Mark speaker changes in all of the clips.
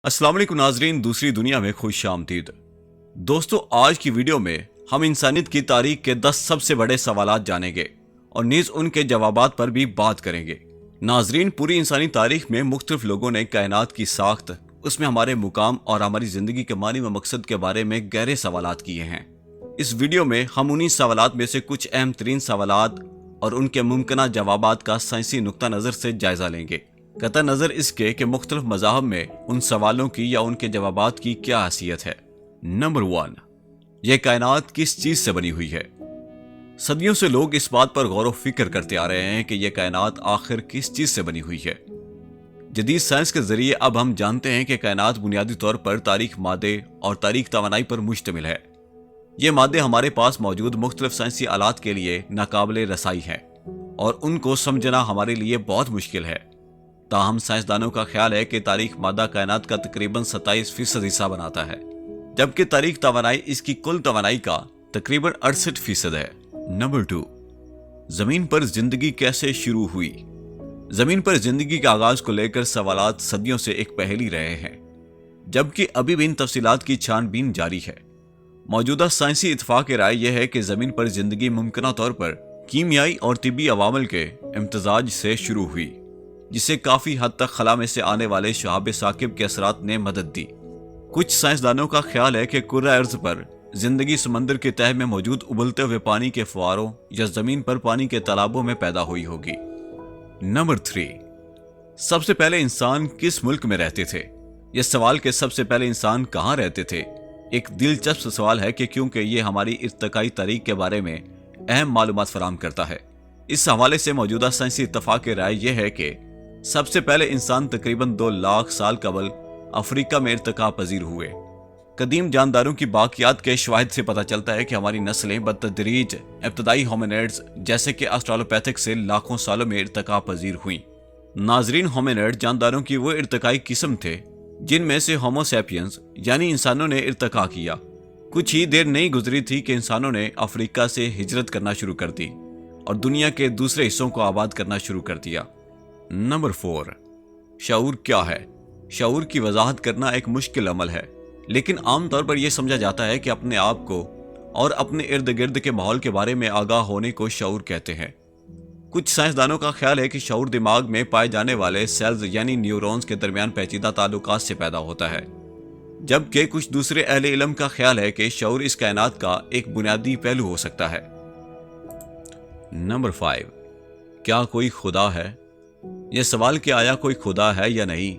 Speaker 1: अस्सलाम वालेकुम नाजरीन, दूसरी दुनिया में खुश आमदीद। दोस्तों, आज की वीडियो में हम इंसानियत की तारीख के 10 सबसे बड़े सवालात जानेंगे और नीज उनके जवाबात पर भी बात करेंगे। नाजरीन, पूरी इंसानी तारीख में मुख्तलिफ लोगों ने कायनात की साख्त, उसमें हमारे मुकाम और हमारी जिंदगी के मानी व मकसद के बारे में गहरे सवालात किए हैं। इस वीडियो में हम उन्हीं सवालात में से कुछ अहम तरीन सवालात और उनके मुमकिन जवाबात का साइंसी नुक्ता नज़र से जायजा लेंगे, कतई नज़र इसके कि मुख्तलिफ मज़ाहब में उन सवालों की या उनके जवाबात की क्या हैसियत है। नंबर 1, यह कायनात किस चीज़ से बनी हुई है। सदियों से लोग इस बात पर गौर व फिक्र करते आ रहे हैं कि यह कायनात आखिर किस चीज़ से बनी हुई है। जदीद साइंस के जरिए अब हम जानते हैं कि कायनात बुनियादी तौर पर तारीख मादे और तारीख तवानाई पर मुश्तमिल है। ये मादे हमारे पास मौजूद मुख्तलिफ साइंसी आलात के लिए नाकाबिले रसाई हैं और उनको समझना हमारे लिए बहुत मुश्किल है। ताहम साइंसदानों का ख्याल है कि तारीख मादा कायनात का तकरीबन 27% हिस्सा बनाता है, जबकि तारीख तवानाई इसकी कुल तवानाई का तकरीबन 68% है। नंबर 2, जमीन पर जिंदगी कैसे शुरू हुई। जमीन पर जिंदगी के आगाज को लेकर सवालात सदियों से एक पहेली रहे हैं, जबकि अभी भी इन तफसीलात की छानबीन जारी है। मौजूदा साइंसी इत्तफाक राय यह है कि जमीन पर जिंदगी मुमकिन तौर पर कीमियाई और तिब्बी अवामल के इम्तजाज से शुरू हुई, जिसे काफी हद तक खला में से आने वाले शहाब साकिब के असरात ने मदद दी। कुछ साइंसदानों का ख्याल है कि कुर्रा अर्ज पर जिंदगी समंदर के तह में मौजूद उबलते हुए पानी के फुआरों या जमीन पर पानी के तालाबों में पैदा हुई होगी। नंबर 3, सबसे पहले इंसान किस मुल्क में रहते थे। यह सवाल के सबसे पहले इंसान कहाँ रहते थे एक दिलचस्प सवाल है, कि क्योंकि ये हमारी इर्तकाई तारीख के बारे में अहम मालूमात फराहम करता है। इस हवाले से मौजूदा साइंसी इत्तफाक राय यह है कि सबसे पहले इंसान तकरीबन 2 लाख साल कबल अफ्रीका में इर्तका पजीर हुए। कदीम जानदारों की बाकियात के शवाहिद से पता चलता है कि हमारी नस्लें बतदरीज इब्तदाई होमिनिड्स जैसे कि ऑस्ट्रालोपैथिक से लाखों सालों में इर्तका पजीर हुई। नाजरीन, होमिनिड जानदारों की वो इर्तकाई किस्म थे जिनमें से होमो सैपियंस यानी इंसानों ने इर्तका किया। कुछ ही देर नहीं गुजरी थी कि इंसानों ने अफ्रीका से हिजरत करना शुरू कर दी और दुनिया के दूसरे हिस्सों को आबाद करना शुरू कर दिया। नंबर 4, शऊर क्या है। शऊर की वजाहत करना एक मुश्किल अमल है, लेकिन आमतौर पर यह समझा जाता है कि अपने आप को और अपने इर्द गिर्द के माहौल के बारे में आगाह होने को शऊर कहते हैं। कुछ साइंसदानों का ख्याल है कि शऊर दिमाग में पाए जाने वाले सेल्स यानी न्यूरॉन्स के दरमियान पेचीदा ताल्लुकात से पैदा होता है, जबकि कुछ दूसरे अहले इल्म का ख्याल है कि शऊर इस कायनात का एक बुनियादी पहलू हो सकता है। नंबर 5, क्या कोई खुदा है। यह सवाल कि आया कोई खुदा है या नहीं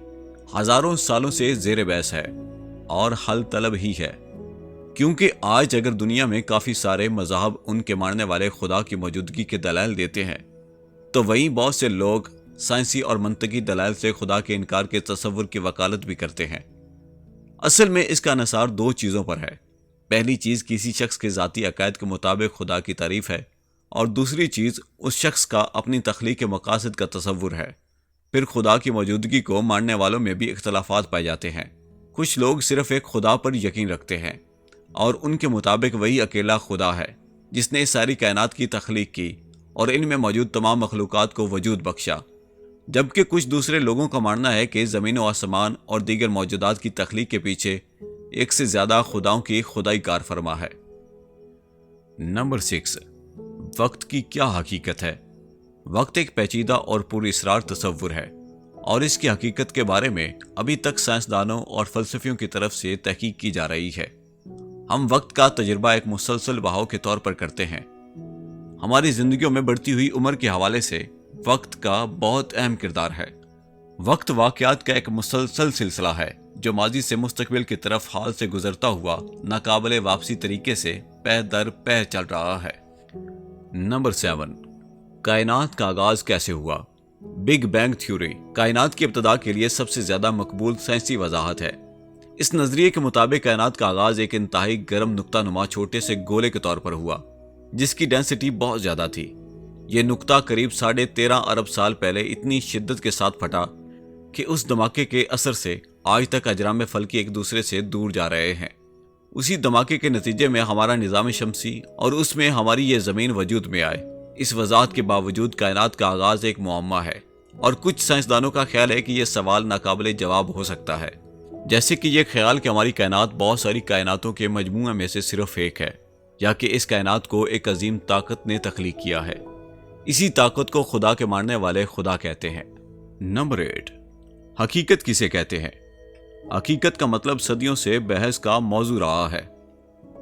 Speaker 1: हजारों सालों से जेर बहस है और हल तलब ही है, क्योंकि आज अगर दुनिया में काफी सारे मज़हब उनके मानने वाले खुदा की मौजूदगी के दलाइल देते हैं, तो वहीं बहुत से लोग साइंसी और मंतकी दलाइल से खुदा के इनकार के तसव्वुर की वकालत भी करते हैं। असल में इसका निसार 2 चीज़ों पर है। पहली चीज़ किसी शख्स के ज़ाती अकायद के मुताबिक खुदा की तारीफ है, और दूसरी चीज़ उस शख्स का अपनी तख्लीक के मकासद का तसव्वुर है। फिर खुदा की मौजूदगी को मानने वालों में भी इख्तलाफात पाए जाते हैं। कुछ लोग सिर्फ एक खुदा पर यकीन रखते हैं और उनके मुताबिक वही अकेला खुदा है जिसने इस सारी कायनात की तख्लीक की और इनमें मौजूद तमाम मखलूक़ात को वजूद बख्शा, जबकि कुछ दूसरे लोगों का मानना है कि ज़मीन व आसमान और दीगर मौजूदात की तख्लीक के पीछे एक से ज़्यादा खुदाओं की खुदाई कार फरमा है। नंबर 6, वक्त की क्या हकीकत है। वक्त एक पेचीदा और पुरअसरार तसव्वुर है और इसकी हकीकत के बारे में अभी तक साइंसदानों और फलसफियों की तरफ से तहकीक की जा रही है। हम वक्त का तजुर्बा एक मुसलसल बहाव के तौर पर करते हैं। हमारी जिंदगियों में बढ़ती हुई उम्र के हवाले से वक्त का बहुत अहम किरदार है। वक्त वाक़यात का एक मुसलसल सिलसिला है जो माजी से मुस्तकबिल की तरफ हाल से गुजरता हुआ नाकाबिले वापसी तरीके से पह दर पह चल रहा है। नंबर 7, कायनात का आगाज कैसे हुआ। बिग बैंग थ्योरी कायनात की इब्तदा के लिए सबसे ज्यादा मकबूल साइंसी वजाहत है। इस नजरिए के मुताबिक कायनात का आगाज एक इंतहाई गर्म नुक्ता नुमा छोटे से गोले के तौर पर हुआ, जिसकी डेंसिटी बहुत ज्यादा थी। यह नुक्ता करीब 13.5 अरब साल पहले इतनी शिद्दत के साथ फटा कि उस धमाके के असर से आज तक अजराम फल्की एक दूसरे से दूर जा रहे हैं। उसी धमाके के नतीजे में हमारा निज़ाम शमसी और उसमें हमारी ये ज़मीन वजूद में आए। इस वजाहत के बावजूद कायनात का आगाज़ एक मुअम्मा है और कुछ साइंसदानों का ख्याल है कि यह सवाल नाकाबिले जवाब हो सकता है, جیسے کہ یہ خیال کہ ہماری کائنات بہت ساری کائناتوں کے مجموعے میں سے صرف ایک ہے، یا کہ اس کائنات کو ایک عظیم طاقت نے تخلیق کیا ہے۔ اسی طاقت کو خدا کے ماننے والے خدا کہتے ہیں۔ نمبر 8، حقیقت کسے کہتے ہیں؟ حقیقت کا مطلب صدیوں سے بحث کا موضوع رہا ہے۔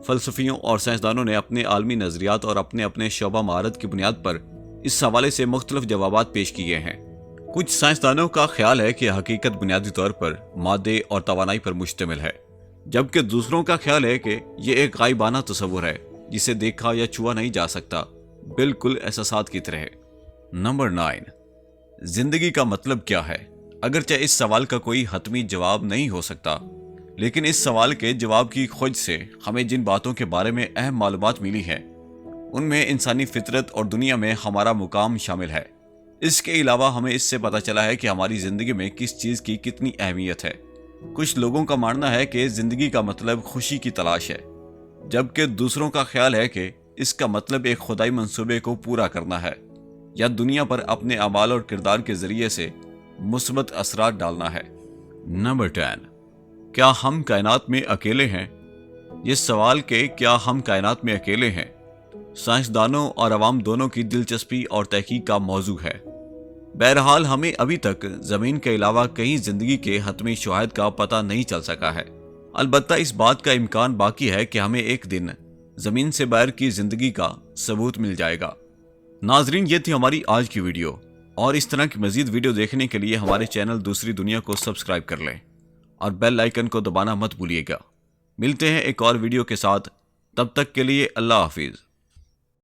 Speaker 1: فلسفیوں اور سائنسدانوں نے اپنے عالمی نظریات اور اپنے اپنے شعبہ مہارت کی بنیاد پر اس حوالے سے مختلف جوابات پیش کیے ہیں۔ کچھ سائنسدانوں کا خیال ہے کہ حقیقت بنیادی طور پر مادے اور توانائی پر مشتمل ہے، جبکہ دوسروں کا خیال ہے کہ یہ ایک غائبانہ تصور ہے جسے دیکھا یا چھوا نہیں جا سکتا، بالکل احساسات کی طرح۔ نمبر 9، زندگی کا مطلب کیا ہے؟ اگرچہ اس سوال کا کوئی حتمی جواب نہیں ہو سکتا، لیکن اس سوال کے جواب کی کھوج سے ہمیں جن باتوں کے بارے میں اہم معلومات ملی ہیں ان میں انسانی فطرت اور دنیا میں ہمارا مقام شامل ہے۔ اس کے علاوہ ہمیں اس سے پتہ چلا ہے کہ ہماری زندگی میں کس چیز کی کتنی اہمیت ہے۔ کچھ لوگوں کا ماننا ہے کہ زندگی کا مطلب خوشی کی تلاش ہے، جبکہ دوسروں کا خیال ہے کہ اس کا مطلب ایک خدائی منصوبے کو پورا کرنا ہے یا دنیا پر اپنے اعمال اور کردار کے ذریعے سے مثبت اثرات ڈالنا ہے۔ نمبر 10، کیا ہم کائنات میں اکیلے ہیں؟ یہ سوال کہ کیا ہم کائنات میں اکیلے ہیں سائنسدانوں اور عوام دونوں کی دلچسپی اور تحقیق کا موضوع ہے۔ بہرحال ہمیں ابھی تک زمین کے علاوہ کہیں زندگی کے حتمی شواہد کا پتہ نہیں چل سکا ہے۔ البتہ اس بات کا امکان باقی ہے کہ ہمیں ایک دن زمین سے باہر کی زندگی کا ثبوت مل جائے گا۔ ناظرین، یہ تھی ہماری آج کی ویڈیو، اور اس طرح کی مزید ویڈیو دیکھنے کے لیے ہمارے چینل دوسری دنیا کو سبسکرائب کر لیں اور بیل آئیکن کو دبانا مت بھولیے گا۔ ملتے ہیں ایک اور ویڈیو کے ساتھ، تب تک کے لیے اللہ حافظ۔